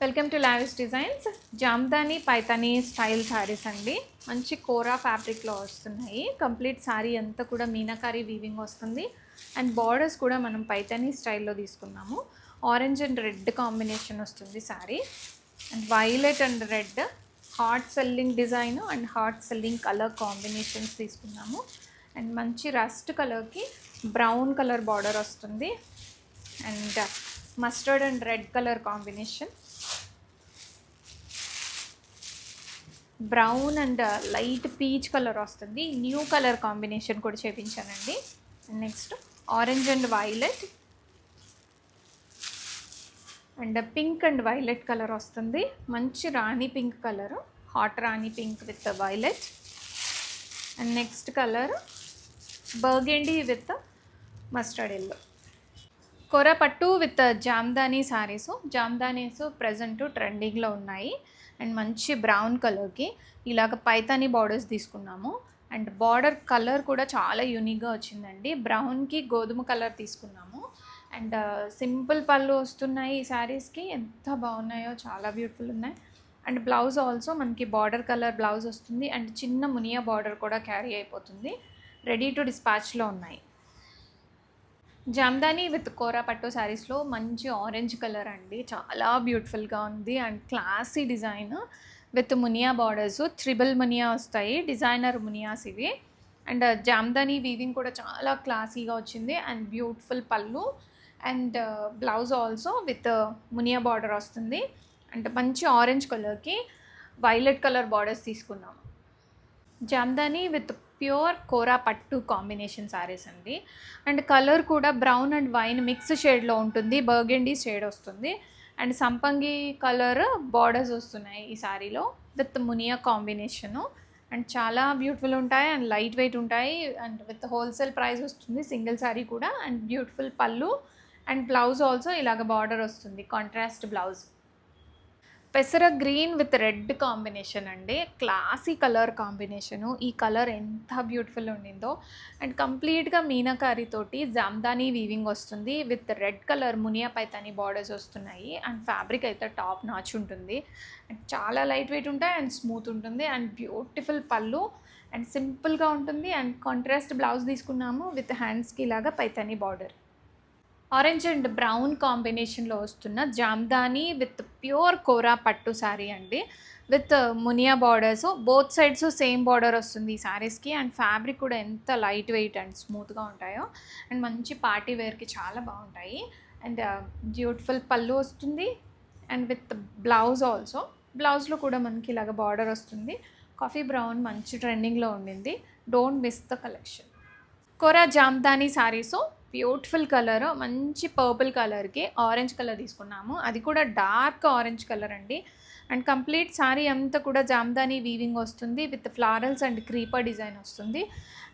Welcome to lavish designs. Jamdani Paithani style saris అండి. మంచి కోరా ఫ్యాబ్రిక్లో వస్తున్నాయి. కంప్లీట్ శారీ అంతా కూడా మీనాకారి వీవింగ్ వస్తుంది. అండ్ బార్డర్స్ కూడా మనం పైతాని స్టైల్లో తీసుకున్నాము. ఆరెంజ్ అండ్ రెడ్ కాంబినేషన్ వస్తుంది sari. And violet and red heart selling design and heart selling colour combinations తీసుకున్నాము. అండ్ మంచి రస్ట్ కలర్కి బ్రౌన్ కలర్ బార్డర్ వస్తుంది. And mustard and red colour combination, brown and light peach colour వస్తుంది. New colour combination కూడా చేయించానండి. Next orange and violet and pink and violet colour వస్తుంది. మంచి rani pink colour, hot rani pink with violet. And next colour burgundy with mustard yellow. కోరా పట్టు with Jamdani saris. Jamdanis present ట్రెండింగ్లో ఉన్నాయి. And మంచి brown కలర్కి ఇలాగ పైతానీ బార్డర్స్ తీసుకున్నాము. అండ్ బార్డర్ కలర్ కూడా చాలా యూనిక్గా వచ్చిందండి. బ్రౌన్కి గోధుమ కలర్ తీసుకున్నాము. అండ్ సింపుల్ పళ్ళు వస్తున్నాయి ఈ శారీస్కి. ఎంత బాగున్నాయో, చాలా బ్యూటిఫుల్ ఉన్నాయి. అండ్ బ్లౌజ్ ఆల్సో మనకి బార్డర్ కలర్ బ్లౌజ్ వస్తుంది. అండ్ చిన్న మునియా బార్డర్ కూడా క్యారీ అయిపోతుంది. రెడీ టు డిస్పాచ్లో ఉన్నాయి. జామ్దాని విత్ కోరా పట్టు శారీస్లో మంచి ఆరెంజ్ కలర్ అండి. చాలా బ్యూటిఫుల్గా ఉంది. And classy design with Muniya borders. Triple Muniya వస్తాయి, డిజైనర్ మునియాస్ ఇవి. అండ్ జామ్దాని వీవింగ్ కూడా చాలా క్లాసీగా వచ్చింది. అండ్ బ్యూటిఫుల్ పళ్ళు and blouse also with Muniya border వస్తుంది. అండ్ మంచి ఆరెంజ్ కలర్కి వైలెట్ కలర్ బార్డర్స్ తీసుకున్నాము. జామ్దాని విత్ ప్యూర్ కోరా పట్టు కాంబినేషన్ శారీస్ అండి. అండ్ కలర్ కూడా బ్రౌన్ అండ్ వైన్ మిక్స్ షేడ్లో ఉంటుంది. బర్గెండీ షేడ్ వస్తుంది. అండ్ సంపంగి కలర్ బార్డర్స్ వస్తున్నాయి ఈ శారీలో విత్ మునియా కాంబినేషను. అండ్ చాలా బ్యూటిఫుల్ ఉంటాయి అండ్ లైట్ వెయిట్ ఉంటాయి. అండ్ విత్ హోల్సేల్ ప్రైస్ వస్తుంది సింగిల్ శారీ కూడా. అండ్ బ్యూటిఫుల్ పళ్ళు అండ్ బ్లౌజ్ ఆల్సో ఇలాగ బార్డర్ వస్తుంది, కాంట్రాస్ట్ బ్లౌజ్. పెసర గ్రీన్ విత్ రెడ్ కాంబినేషన్ అండి. Classy colour combination. ఈ కలర్ ఎంత బ్యూటిఫుల్ ఉండిందో. అండ్ కంప్లీట్గా మీనాకారి తోటి జామ్దానీ వీవింగ్ వస్తుంది with red colour Muniya Paithani borders వస్తున్నాయి. అండ్ ఫ్యాబ్రిక్ అయితే టాప్ నాచ్ ఉంటుంది. అండ్ చాలా లైట్ వెయిట్ ఉంటాయి అండ్ స్మూత్ ఉంటుంది. అండ్ బ్యూటిఫుల్ పళ్ళు అండ్ సింపుల్గా ఉంటుంది. అండ్ కాంట్రాస్ట్ బ్లౌజ్ తీసుకున్నాము విత్ హ్యాండ్స్కి ఇలాగా Paithani border. Orange and brown కాంబినేషన్లో వస్తున్న జామ్దాని విత్ ప్యూర్ కోరా పట్టు శారీ అండి. With Muniya borders, both sides same border వస్తుంది ఈ శారీస్కి. అండ్ ఫ్యాబ్రిక్ కూడా ఎంత లైట్ వెయిట్ అండ్ స్మూత్గా ఉంటాయో. అండ్ మంచి పార్టీ వేర్కి చాలా బాగుంటాయి. అండ్ బ్యూటిఫుల్ పళ్ళు వస్తుంది. And with blouse also. బ్లౌజ్లో కూడా మనకి ఇలాగ బార్డర్ వస్తుంది. కాఫీ బ్రౌన్ మంచి ట్రెండింగ్లో ఉండింది. Don't miss the collection. Kora Jamdani saris beautiful colour, మంచి పర్పుల్ కలర్కి ఆరెంజ్ కలర్ తీసుకున్నాము. అది కూడా డార్క్ ఆరెంజ్ కలర్ అండి. అండ్ కంప్లీట్ శారీ అంతా కూడా జామ్దాని వీవింగ్ వస్తుంది with florals and creeper design వస్తుంది.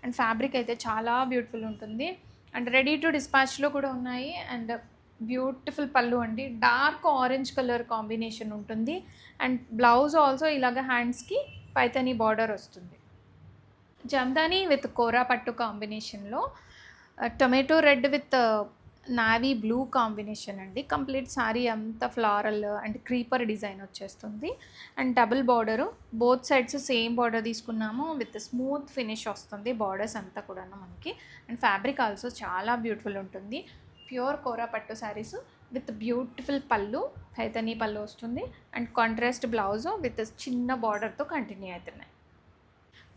అండ్ ఫ్యాబ్రిక్ అయితే చాలా బ్యూటిఫుల్ ఉంటుంది. అండ్ రెడీ టు డిస్పాచ్లో కూడా ఉన్నాయి. అండ్ బ్యూటిఫుల్ పళ్ళు అండి. డార్క్ ఆరెంజ్ కలర్ కాంబినేషన్ ఉంటుంది. అండ్ బ్లౌజ్ ఆల్సో ఇలాగ హ్యాండ్స్కి పైతాని బార్డర్ వస్తుంది. జామ్దాని విత్ కోరా పట్టు కాంబినేషన్లో tomato red with navy blue combination అండి. కంప్లీట్ శారీ అంతా ఫ్లారల్ అండ్ క్రీపర్ డిజైన్ వచ్చేస్తుంది. And double border, both sides same border తీసుకున్నాము విత్ స్మూత్ ఫినిష్ వస్తుంది బార్డర్స్ అంతా కూడా మనకి. అండ్ ఫ్యాబ్రిక్ ఆల్సో చాలా బ్యూటిఫుల్ ఉంటుంది. ప్యూర్ కోరా పట్టు శారీస్ విత్ బ్యూటిఫుల్ పళ్ళు, పైతాని పళ్ళు వస్తుంది. అండ్ కాంట్రాస్ట్ బ్లౌజ్ విత్ చిన్న బార్డర్తో కంటిన్యూ అవుతున్నాయి.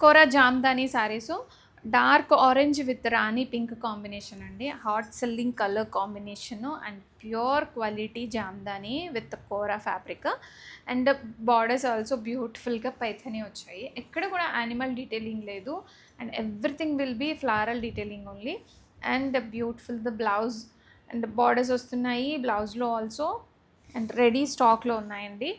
కోరా జామ్దాని శారీసు dark orange with rani pink combination అండి. Hot selling colour combination. And pure quality Jamdani with Kora fabric. And borders also బ్యూటిఫుల్గా పైథాని వచ్చాయి. ఎక్కడ కూడా యానిమల్ డీటెయిలింగ్ లేదు. And everything will be floral detailing only. And beautiful the blouse and borders వస్తున్నాయి బ్లౌజ్లో also. And ready స్టాక్లో ఉన్నాయండి.